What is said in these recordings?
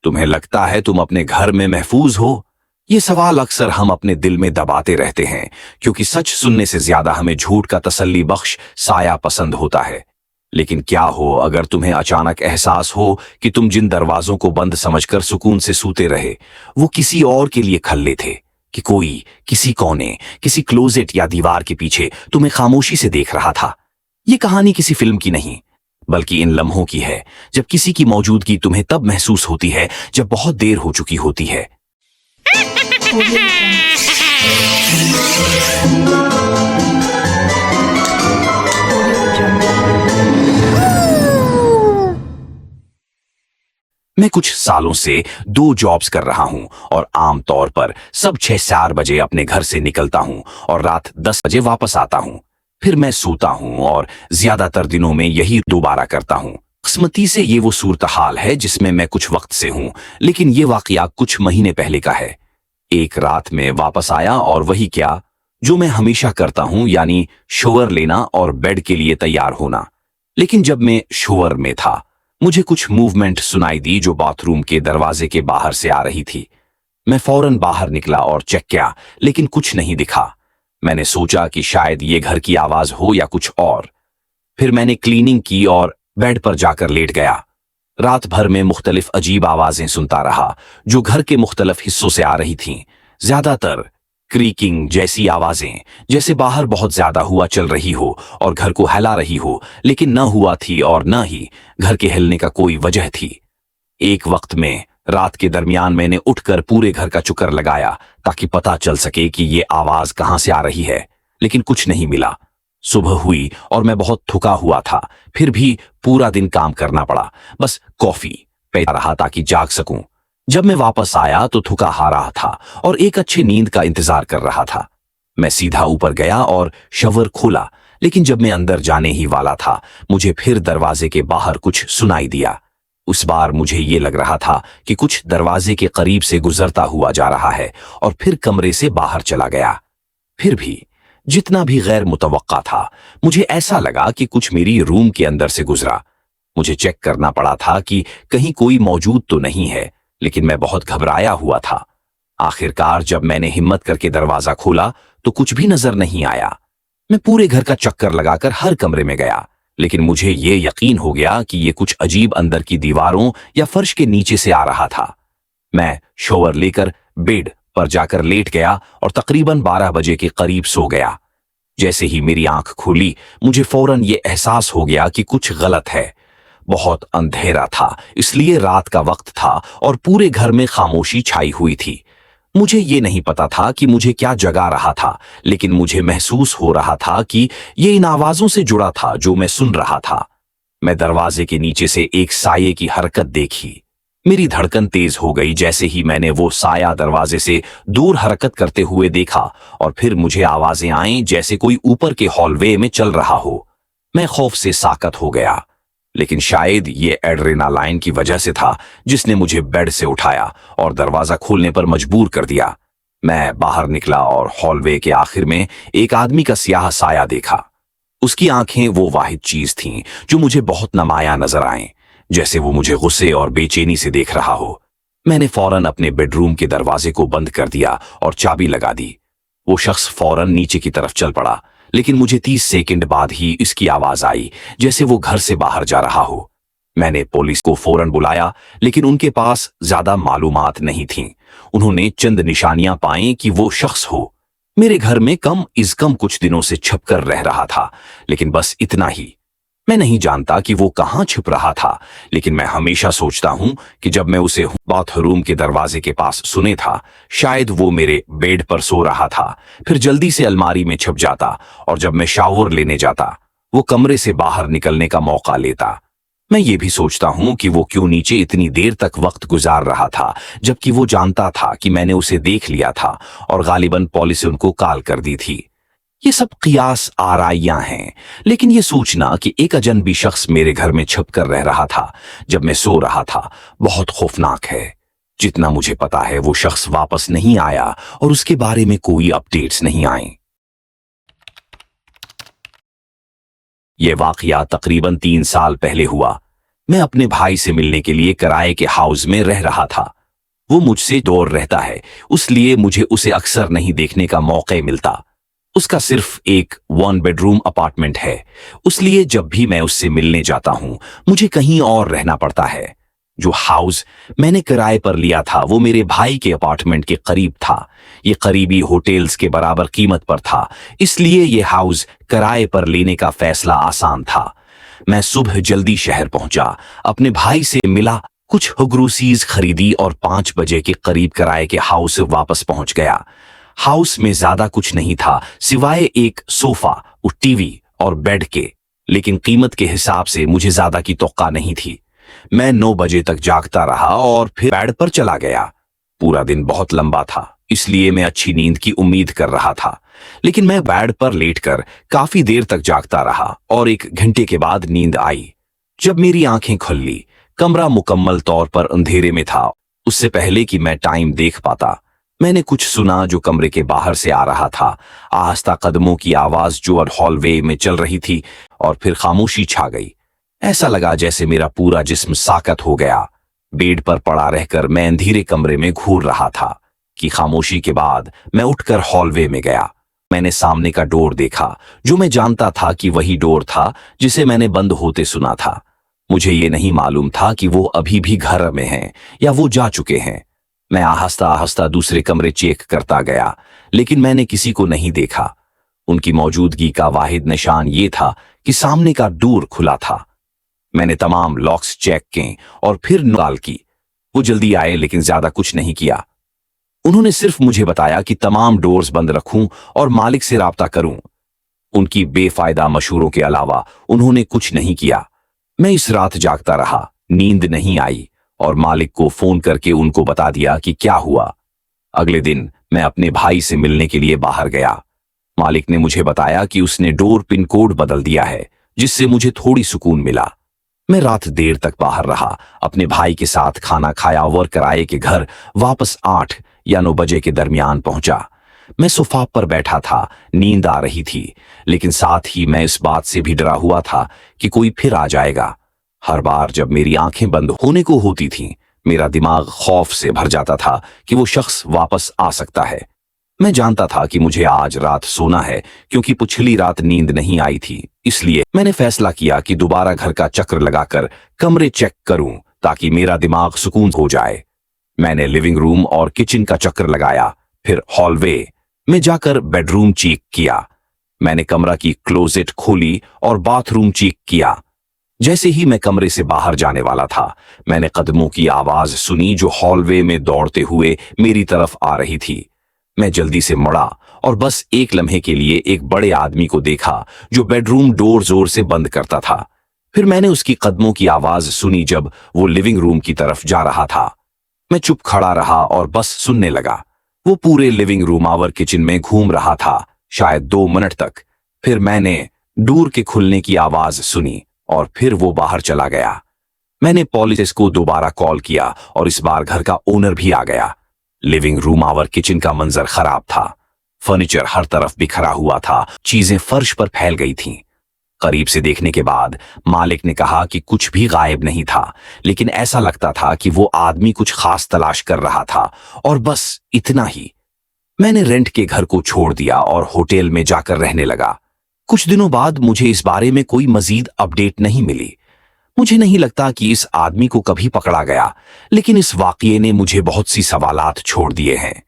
तुम्हें लगता है तुम अपने घर में महफूज हो? ये सवाल अक्सर हम अपने दिल में दबाते रहते हैं, क्योंकि सच सुनने से ज्यादा हमें झूठ का तसल्ली बख्श साया पसंद होता है। लेकिन क्या हो अगर तुम्हें अचानक एहसास हो कि तुम जिन दरवाजों को बंद समझकर सुकून से सूते रहे, वो किसी और के लिए खल्ले थे, कि कोई किसी कोने, किसी क्लोजेट या दीवार के पीछे तुम्हें खामोशी से देख रहा था। ये कहानी किसी फिल्म की नहीं, बल्कि इन लम्हों की है, जब किसी की मौजूदगी तुम्हें तब महसूस होती है जब बहुत देर हो चुकी होती है। मैं कुछ सालों से 2 जॉब्स कर रहा हूं और आमतौर पर सब 6-4 बजे अपने घर से निकलता हूं और रात 10 बजे वापस आता हूं। फिर मैं सोता हूं और ज्यादातर दिनों में यही दोबारा करता हूं। किस्मती से ये वो सूरत हाल है जिसमें मैं कुछ वक्त से हूं, लेकिन ये वाकया कुछ महीने पहले का है। एक रात में वापस आया और वही क्या जो मैं हमेशा करता हूं, यानी शोवर लेना और बेड के लिए तैयार होना। लेकिन जब मैं शोवर में था, मुझे कुछ मूवमेंट सुनाई दी जो बाथरूम के दरवाजे के बाहर से आ रही थी। मैं फौरन बाहर निकला और चेक किया, लेकिन कुछ नहीं दिखा। मैंने सोचा कि शायद ये घर की आवाज हो या कुछ और। फिर मैंने क्लीनिंग की और बेड पर जाकर लेट गया। रात भर में मुख्तलिफ अजीब आवाजें सुनता रहा जो घर के मुख्तलिफ हिस्सों से आ रही थीं। ज्यादातर क्रीकिंग जैसी आवाजें, जैसे बाहर बहुत ज्यादा हुआ चल रही हो और घर को हिला रही हो, लेकिन न हुआ थी और न ही घर के हिलने का कोई वजह थी। एक वक्त में रात के दरमियान मैंने उठकर पूरे घर का चक्कर लगाया ताकि पता चल सके कि ये आवाज कहां से आ रही है, लेकिन कुछ नहीं मिला। सुबह हुई और मैं बहुत थका हुआ था, फिर भी पूरा दिन काम करना पड़ा। बस कॉफी पीता रहा ताकि जाग सकूं। जब मैं वापस आया तो थका हारा था और एक अच्छी नींद का इंतजार कर रहा था। मैं सीधा ऊपर गया और शवर खोला, लेकिन जब मैं अंदर जाने ही वाला था, मुझे फिर दरवाजे के बाहर कुछ सुनाई दिया। उस बार मुझे ये लग रहा था कि कुछ दरवाजे के करीब से गुजरता हुआ जा रहा है और फिर कमरे से बाहर चला गया। फिर भी जितना भी गैर मुतवक्का था, मुझे ऐसा लगा कि कुछ मेरी रूम के अंदर से गुजरा। मुझे चेक करना पड़ा था कि कहीं कोई मौजूद तो नहीं है, लेकिन मैं बहुत घबराया हुआ था। आखिरकार जब मैंने हिम्मत करके दरवाजा खोला तो कुछ भी नजर नहीं आया। मैं पूरे घर का चक्कर लगाकर हर कमरे में गया, लेकिन मुझे ये यकीन हो गया कि ये कुछ अजीब अंदर की दीवारों या फर्श के नीचे से आ रहा था। मैं शॉवर लेकर बेड पर जाकर लेट गया और तकरीबन 12 बजे के करीब सो गया। जैसे ही मेरी आंख खुली, मुझे फौरन ये एहसास हो गया कि कुछ गलत है। बहुत अंधेरा था, इसलिए रात का वक्त था और पूरे घर में खामोशी छाई हुई थी। मुझे ये नहीं पता था कि मुझे क्या जगा रहा था, लेकिन मुझे महसूस हो रहा था कि ये इन आवाजों से जुड़ा था जो मैं सुन रहा था। मैं दरवाजे के नीचे से एक साये की हरकत देखी। मेरी धड़कन तेज हो गई जैसे ही मैंने वो साया दरवाजे से दूर हरकत करते हुए देखा, और फिर मुझे आवाजें आईं जैसे कोई ऊपर के हॉलवे में चल रहा हो। मैं खौफ से साकत हो गया, लेकिन शायद ये एड्रेनालाइन की वजह से था जिसने मुझे बेड से उठाया और दरवाजा खोलने पर मजबूर कर दिया। मैं बाहर निकला और हॉलवे के आखिर में एक आदमी का स्याह साया देखा। उसकी आंखें वो वाहिद चीज थीं जो मुझे बहुत नमाया नजर आए, जैसे वो मुझे गुस्से और बेचैनी से देख रहा हो। मैंने फौरन अपने बेडरूम के दरवाजे को बंद कर दिया और चाबी लगा दी। वो शख्स फौरन नीचे की तरफ चल पड़ा, लेकिन मुझे 30 सेकंड बाद ही इसकी आवाज आई जैसे वो घर से बाहर जा रहा हो। मैंने पुलिस को फौरन बुलाया, लेकिन उनके पास ज्यादा मालूमात नहीं थीं। उन्होंने चंद निशानियां पाई कि वो शख्स हो मेरे घर में कम इज कम कुछ दिनों से छुपकर रह रहा था, लेकिन बस इतना ही। मैं नहीं जानता कि वो कहां छिप रहा था, लेकिन मैं हमेशा सोचता हूं कि जब मैं उसे बाथरूम के दरवाजे के पास सुने था, शायद वो मेरे बेड पर सो रहा था, फिर जल्दी से अलमारी में छिप जाता और जब मैं शावर लेने जाता, वो कमरे से बाहर निकलने का मौका लेता। मैं ये भी सोचता हूं कि वो क्यों नीचे इतनी देर तक वक्त गुजार रहा था, जबकि वो जानता था कि मैंने उसे देख लिया था और गालिबन पुलिस उनको कॉल कर दी थी। ये सब कियास आराइयां हैं, लेकिन ये सोचना कि एक अजनबी शख्स मेरे घर में छुप कर रह रहा था जब मैं सो रहा था, बहुत खौफनाक है। जितना मुझे पता है वो शख्स वापस नहीं आया और उसके बारे में कोई अपडेट्स नहीं आई। ये वाकया तकरीबन 3 साल पहले हुआ। मैं अपने भाई से मिलने के लिए किराए के हाउस में रह रहा था। वो मुझसे दूर रहता है, इसलिए मुझे उसे अक्सर नहीं देखने का मौका मिलता। उसका सिर्फ एक 1 बेडरूम अपार्टमेंट है, इसलिए जब भी मैं उससे मिलने जाता हूं मुझे कहीं और रहना पड़ता है। जो हाउस मैंने किराए पर लिया था वो मेरे भाई के अपार्टमेंट के करीब था। ये करीबी होटल्स के बराबर कीमत पर था, इसलिए ये हाउस किराए पर लेने का फैसला आसान था। मैं सुबह जल्दी शहर पहुंचा, अपने भाई से मिला, कुछ ग्रोसरीज खरीदी और 5 बजे के करीब किराए के हाउस वापस पहुंच गया। हाउस में ज्यादा कुछ नहीं था सिवाय एक सोफा और टीवी और बेड के, लेकिन कीमत के हिसाब से मुझे ज्यादा की तौक़ा नहीं थी। मैं 9 बजे तक जागता रहा और फिर बेड पर चला गया। पूरा दिन बहुत लंबा था, इसलिए मैं अच्छी नींद की उम्मीद कर रहा था, लेकिन मैं बेड पर लेटकर काफी देर तक जागता रहा और 1 घंटे के बाद नींद आई। जब मेरी आंखें खुली, कमरा मुकम्मल तौर पर अंधेरे में था। उससे पहले कि मैं टाइम देख पाता, मैंने कुछ सुना जो कमरे के बाहर से आ रहा था। आहिस्ता कदमों की आवाज जो हॉलवे में चल रही थी, और फिर खामोशी छा गई। ऐसा लगा जैसे मेरा पूरा जिस्म साकत हो गया। बेड पर पड़ा रहकर मैं अंधेरे कमरे में घूर रहा था कि खामोशी के बाद मैं उठकर हॉलवे में गया। मैंने सामने का डोर देखा, जो मैं जानता था कि वही डोर था जिसे मैंने बंद होते सुना था। मुझे ये नहीं मालूम था कि वो अभी भी घर में हैं या वो जा चुके हैं। मैं आहिस्ता आहिस्ता दूसरे कमरे चेक करता गया, लेकिन मैंने किसी को नहीं देखा। उनकी मौजूदगी का वाहिद निशान ये था कि सामने का डोर खुला था। मैंने तमाम लॉक्स चेक किए और फिर कॉल की। वो जल्दी आए, लेकिन ज्यादा कुछ नहीं किया। उन्होंने सिर्फ मुझे बताया कि तमाम डोर्स बंद रखूं और मालिक से राब्ता करूं। उनकी बेफायदा मशूरों के अलावा उन्होंने कुछ नहीं किया। मैं इस रात जागता रहा, नींद नहीं आई और मालिक को फोन करके उनको बता दिया कि क्या हुआ। अगले दिन मैं अपने भाई से मिलने के लिए बाहर गया। मालिक ने मुझे बताया कि उसने डोर पिन कोड बदल दिया है, जिससे मुझे थोड़ी सुकून मिला। मैं रात देर तक बाहर रहा, अपने भाई के साथ खाना खाया और किराए के घर वापस 8 या 9 बजे के दरमियान पहुंचा। मैं सोफा पर बैठा था, नींद आ रही थी, लेकिन साथ ही मैं इस बात से भी डरा हुआ था कि कोई फिर आ जाएगा। हर बार जब मेरी आंखें बंद होने को होती थीं, मेरा दिमाग खौफ से भर जाता था कि वो शख्स वापस आ सकता है। मैं जानता था कि मुझे आज रात सोना है, क्योंकि पिछली रात नींद नहीं आई थी। इसलिए मैंने फैसला किया कि दोबारा घर का चक्कर लगाकर कमरे चेक करूं, ताकि मेरा दिमाग सुकून हो जाए। मैंने लिविंग रूम और किचन का चक्कर लगाया, फिर हॉलवे में जाकर बेडरूम चेक किया। मैंने कमरा की क्लोजेट खोली और बाथरूम चेक किया। जैसे ही मैं कमरे से बाहर जाने वाला था, मैंने कदमों की आवाज सुनी जो हॉलवे में दौड़ते हुए मेरी तरफ आ रही थी। मैं जल्दी से मुड़ा और बस एक लम्हे के लिए एक बड़े आदमी को देखा जो बेडरूम डोर जोर से बंद करता था। फिर मैंने उसकी कदमों की आवाज सुनी जब वो लिविंग रूम की तरफ जा रहा था। मैं चुप खड़ा रहा और बस सुनने लगा। वो पूरे लिविंग रूम और किचन में घूम रहा था, शायद 2 मिनट तक। फिर मैंने डोर के खुलने की आवाज सुनी और फिर वो बाहर चला गया। मैंने पुलिस को दोबारा कॉल किया और इस बार घर का ओनर भी आ गया। लिविंग रूम और किचन का मंजर खराब था। फर्नीचर हर तरफ बिखरा हुआ था, चीजें फर्श पर फैल गई थीं। करीब से देखने के बाद मालिक ने कहा कि कुछ भी गायब नहीं था, लेकिन ऐसा लगता था कि वो आदमी कुछ खास तलाश कर रहा था, और बस इतना ही। मैंने रेंट के घर को छोड़ दिया और होटल में जाकर रहने लगा। कुछ दिनों बाद मुझे इस बारे में कोई मजीद अपडेट नहीं मिली। मुझे नहीं लगता कि इस आदमी को कभी पकड़ा गया, लेकिन इस वाकये ने मुझे बहुत सी सवालात छोड़ दिए हैं।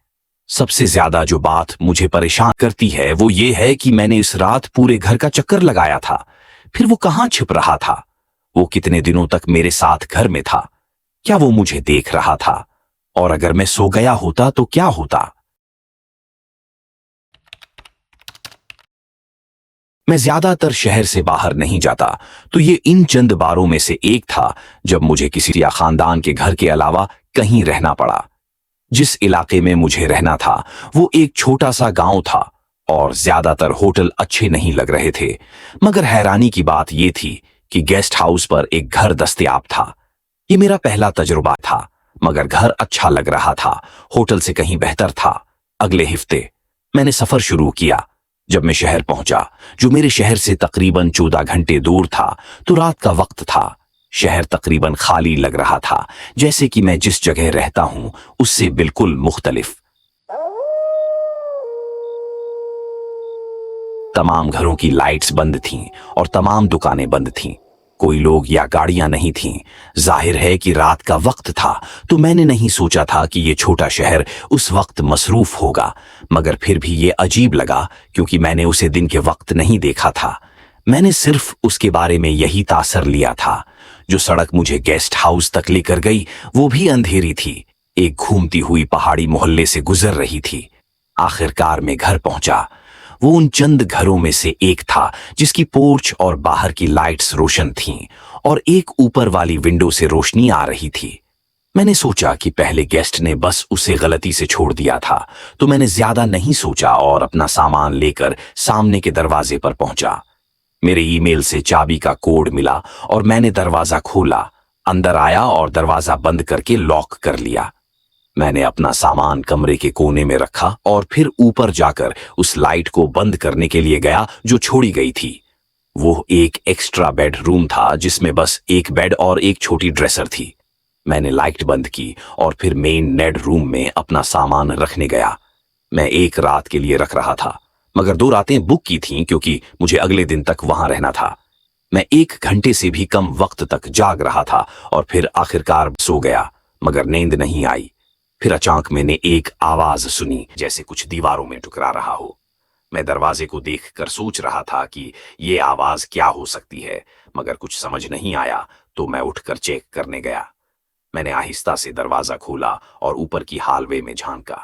सबसे ज्यादा जो बात मुझे परेशान करती है वो ये है कि मैंने इस रात पूरे घर का चक्कर लगाया था, फिर वो कहाँ छिप रहा था? वो कितने दिनों तक मेरे साथ घर में था? क्या वो मुझे देख रहा था? और अगर मैं सो गया होता तो क्या होता? मैं ज्यादातर शहर से बाहर नहीं जाता, तो ये इन चंद बारों में से एक था जब मुझे किसी या खानदान के घर के अलावा कहीं रहना पड़ा। जिस इलाके में मुझे रहना था वो एक छोटा सा गांव था और ज्यादातर होटल अच्छे नहीं लग रहे थे, मगर हैरानी की बात यह थी कि गेस्ट हाउस पर एक घर दस्तयाब था। ये मेरा पहला तजुर्बा था, मगर घर अच्छा लग रहा था, होटल से कहीं बेहतर था। अगले हफ्ते मैंने सफर शुरू किया। जब मैं शहर पहुंचा, जो मेरे शहर से तकरीबन 14 घंटे दूर था, तो रात का वक्त था। शहर तकरीबन खाली लग रहा था, जैसे कि मैं जिस जगह रहता हूं उससे बिल्कुल मुख्तलिफ। तमाम घरों की लाइट्स बंद थीं और तमाम दुकानें बंद थीं। कोई लोग या गाड़ियां नहीं थीं। जाहिर है कि रात का वक्त था, तो मैंने नहीं सोचा था कि ये छोटा शहर उस वक्त मसरूफ होगा, मगर फिर भी ये अजीब लगा क्योंकि मैंने उसे दिन के वक्त नहीं देखा था। मैंने सिर्फ उसके बारे में यही तासर लिया था। जो सड़क मुझे गेस्ट हाउस तक लेकर गई वो भी अंधेरी थी, एक घूमती हुई पहाड़ी मोहल्ले से गुजर रही थी। आखिरकार मैं घर पहुंचा। वो उन चंद घरों में से एक था जिसकी पोर्च और बाहर की लाइट्स रोशन थीं और एक ऊपर वाली विंडो से रोशनी आ रही थी। मैंने सोचा कि पहले गेस्ट ने बस उसे गलती से छोड़ दिया था, तो मैंने ज्यादा नहीं सोचा और अपना सामान लेकर सामने के दरवाजे पर पहुंचा। मेरे ईमेल से चाबी का कोड मिला और मैंने दरवाजा खोला, अंदर आया और दरवाजा बंद करके लॉक कर लिया। मैंने अपना सामान कमरे के कोने में रखा और फिर ऊपर जाकर उस लाइट को बंद करने के लिए गया जो छोड़ी गई थी। वो एक एक्स्ट्रा बेडरूम था जिसमें बस एक बेड और एक छोटी ड्रेसर थी। मैंने लाइट बंद की और फिर मेन नेड रूम में अपना सामान रखने गया। मैं एक रात के लिए रख रहा था, मगर 2 रातें बुक की थीं क्योंकि मुझे अगले दिन तक वहां रहना था। मैं 1 घंटे से भी कम वक्त तक जाग रहा था और फिर आखिरकार सो गया, मगर नींद नहीं आई। फिर अचानक मैंने एक आवाज सुनी, जैसे कुछ दीवारों में टकरा रहा हो। मैं दरवाजे को देखकर सोच रहा था कि ये आवाज क्या हो सकती है, मगर कुछ समझ नहीं आया, तो मैं उठकर चेक करने गया। मैंने आहिस्ता से दरवाजा खोला और ऊपर की हालवे में झांका।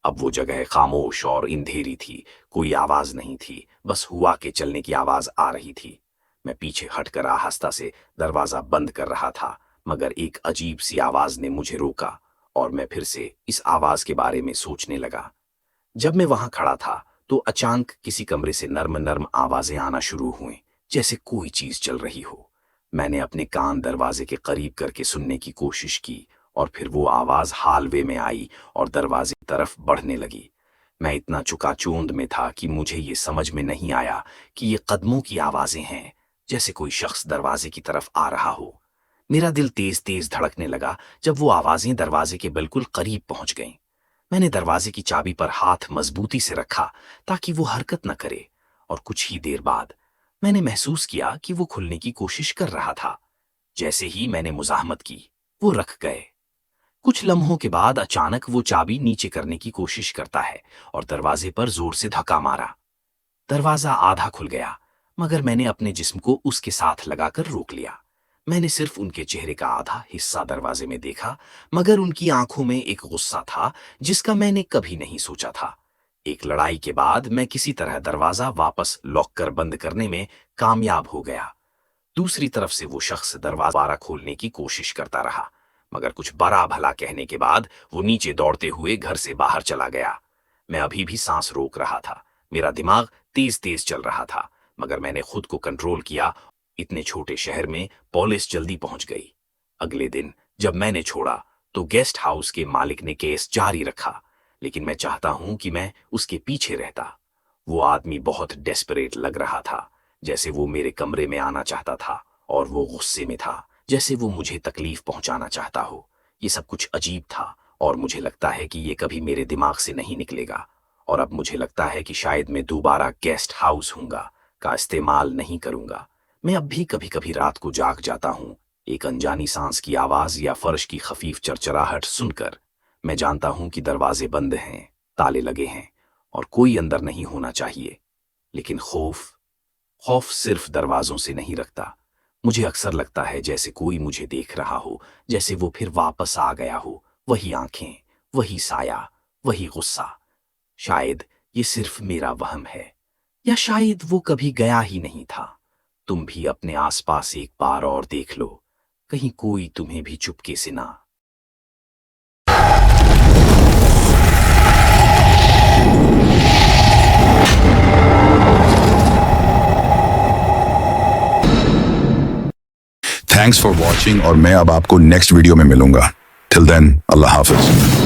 अब वो जगह खामोश और अंधेरी थी, कोई आवाज नहीं थी, बस हवा के चलने की आवाज आ रही थी। मैं पीछे हटकर आहिस्ता से दरवाजा बंद कर रहा था, मगर एक अजीब सी आवाज ने मुझे रोका और मैं फिर से इस आवाज के बारे में सोचने लगा। जब मैं वहां खड़ा था तो अचानक किसी कमरे से नर्म नर्म आवाजें आना शुरू हुई, जैसे कोई चीज चल रही हो। मैंने अपने कान दरवाजे के करीब करके सुनने की कोशिश की और फिर वो आवाज हालवे में आई और दरवाजे की तरफ बढ़ने लगी। मैं इतना चुकाचौंध में था कि मुझे ये समझ में नहीं आया कि ये कदमों की आवाजें हैं, जैसे कोई शख्स दरवाजे की तरफ आ रहा हो। मेरा दिल तेज तेज धड़कने लगा जब वो आवाजें दरवाजे के बिल्कुल करीब पहुंच गईं। मैंने दरवाजे की चाबी पर हाथ मजबूती से रखा ताकि वो हरकत न करे, और कुछ ही देर बाद मैंने महसूस किया कि वो खुलने की कोशिश कर रहा था। जैसे ही मैंने मुजाहमत की, वो रख गए। कुछ लम्हों के बाद अचानक वो चाबी नीचे करने की कोशिश करता है और दरवाजे पर जोर से धक्का मारा। दरवाजा आधा खुल गया, मगर मैंने अपने जिस्म को उसके साथ लगाकर रोक लिया। मैंने सिर्फ उनके चेहरे का आधा हिस्सा दरवाजे में देखा, मगर उनकी आंखों में एक गुस्सा था जिसका मैंने कभी नहीं सोचा था। एक लड़ाई के बाद मैं किसी तरह दरवाजा वापस लॉक कर बंद करने में कामयाब हो गया। दूसरी तरफ से वो शख्स दरवाजा खोलने की कोशिश करता रहा, मगर कुछ बड़ा भला कहने के बाद वो नीचे दौड़ते हुए घर से बाहर चला गया। मैं अभी भी सांस रोक रहा था, मेरा दिमाग तेज तेज चल रहा था, मगर मैंने खुद को कंट्रोल किया। इतने छोटे शहर में पुलिस जल्दी पहुंच गई। अगले दिन जब मैंने छोड़ा तो गेस्ट हाउस के मालिक ने केस जारी रखा, लेकिन मैं चाहता हूं कि मैं उसके पीछे रहता। वो आदमी बहुत डेस्परेट लग रहा था, जैसे वो मेरे कमरे में आना चाहता था, और वो गुस्से में था, जैसे वो मुझे तकलीफ पहुंचाना चाहता हो। ये सब कुछ अजीब था और मुझे लगता है कि ये कभी मेरे दिमाग से नहीं निकलेगा। और अब मुझे लगता है कि शायद मैं दोबारा गेस्ट हाउस हूंगा का इस्तेमाल नहीं करूंगा। मैं अब भी कभी कभी रात को जाग जाता हूं, एक अनजानी सांस की आवाज या फर्श की खफीफ चरचराहट सुनकर। मैं जानता हूं कि दरवाजे बंद हैं, ताले लगे हैं और कोई अंदर नहीं होना चाहिए, लेकिन खौफ सिर्फ दरवाजों से नहीं रखता। मुझे अक्सर लगता है जैसे कोई मुझे देख रहा हो, जैसे वो फिर वापस आ गया हो। वही आंखें, वही साया, वही गुस्सा। शायद ये सिर्फ मेरा वहम है, या शायद वो कभी गया ही नहीं था। तुम भी अपने आसपास एक बार और देख लो, कहीं कोई तुम्हें भी चुपके से ना। थैंक्स फॉर वॉचिंग, और मैं अब आपको नेक्स्ट वीडियो में मिलूंगा। टिल देन, अल्लाह हाफिज।